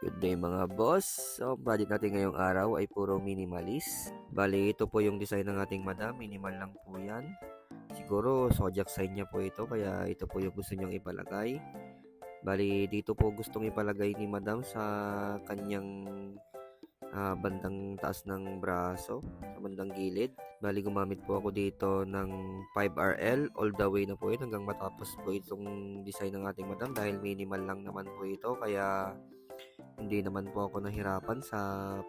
Good day mga boss. So, budget natin ngayong araw ay puro minimalist. Bali, ito po yung design ng ating madam. Minimal lang po yan. Siguro, zodiac sign niya po ito. Kaya ito po yung gusto niyang ipalagay. Bali, dito po gustong ipalagay ni madam sa kanyang bandang taas ng braso. Sa bandang gilid. Bali, gumamit po ako dito ng 5RL. All the way na po ito hanggang matapos po itong design ng ating madam. Dahil minimal lang naman po ito. Kaya hindi naman po ako nahirapan sa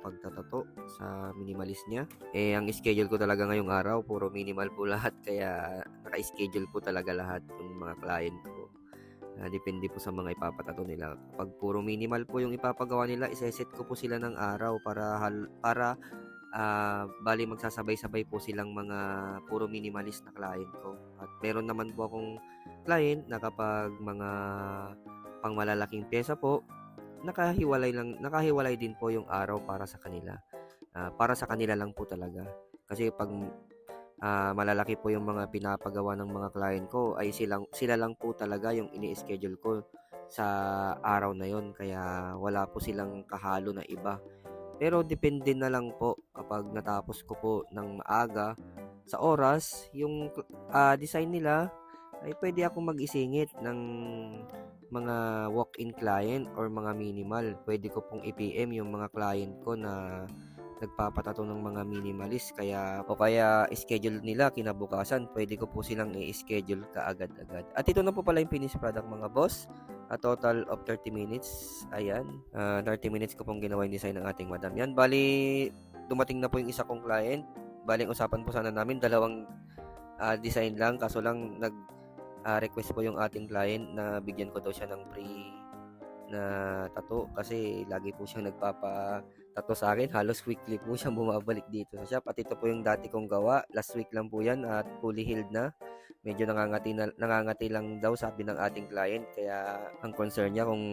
pagtatato sa minimalist niya. Ang schedule ko talaga ngayong araw, puro minimal po lahat. Kaya naka-schedule po talaga lahat yung mga client ko. Depende po sa mga ipapatato nila. Pag puro minimal po yung ipapagawa nila, iseset ko po sila ng araw para bali magsasabay-sabay po silang mga puro minimalist na client ko. At meron naman po akong client na kapag mga pang malalaking pyesa po, nakahiwalay din po yung araw para sa kanila. Para sa kanila lang po talaga. Kasi pag malalaki po yung mga pinapagawa ng mga client ko, ay sila lang po talaga yung ini-schedule ko sa araw na yon. Kaya wala po silang kahalo na iba. Pero depende na lang po kapag natapos ko po ng maaga sa oras, yung design nila ay pwede akong mag-isingit ng mga walk-in client or mga minimal. Pwede ko pong i-PM yung mga client ko na nagpapatato ng mga minimalist kaya schedule nila kinabukasan, pwede ko po silang i-schedule kaagad-agad. At ito na po pala yung finished product mga boss. A total of 30 minutes. Ayan, 30 minutes ko pong ginawa yung design ng ating madam. Yan, bali dumating na po yung isa kong client. Bali ang usapan po sana namin dalawang design lang, kaso lang request po yung ating client na bigyan ko daw siya ng free na tattoo kasi lagi po siyang nagpapa-tattoo sa akin. Halos weekly po siyang bumabalik dito sa shop. At ito po yung dati kong gawa. Last week lang po yan at fully healed na. Medyo nangangati lang daw sabi ng ating client. Kaya ang concern niya kung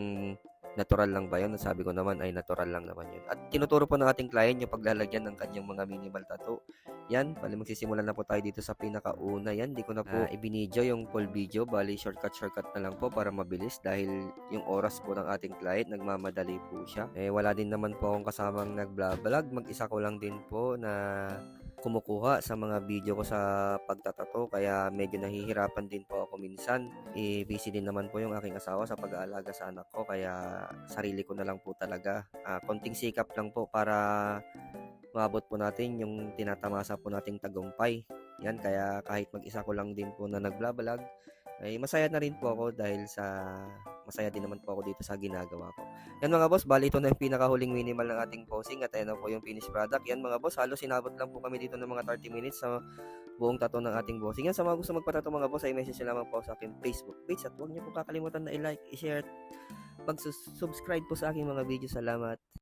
natural lang ba yun. Sabi ko naman ay natural lang naman yun. At tinuturo po ng ating client yung paglalagyan ng kanyang mga minimal tattoo. Yan, bali magsisimula na po tayo dito sa pinakauna. Yan, di ko na po ibinidyo yung full video. Bali shortcut na lang po para mabilis dahil yung oras po ng ating client nagmamadali po siya. Wala din naman po akong kasamang nag-vlog. Mag-isa ko lang din po na kumukuha sa mga video ko sa pagtatato, kaya medyo nahihirapan din po ako minsan. Busy din naman po yung aking asawa sa pag-aalaga sa anak ko, kaya sarili ko na lang po talaga. Konting sikap lang po para maabot po natin yung tinatamasa po nating tagumpay. Yan, kaya kahit mag-isa ko lang din po na nag-vlog, ay masaya na rin po ako dahil masaya din naman po ako dito sa ginagawa ko. Yan mga boss, bali ito na yung pinakahuling minimal ng ating posing at ayan na po yung finished product. Yan mga boss, halos sinabot lang po kami dito ng mga 30 minutes sa buong tattoo ng ating bossing. Yan, sa mga gusto magpatato mga boss, ay message lamang po sa aking Facebook page at huwag niyo po kakalimutan na i-like, i-share, mag-subscribe po sa aking mga video. Salamat.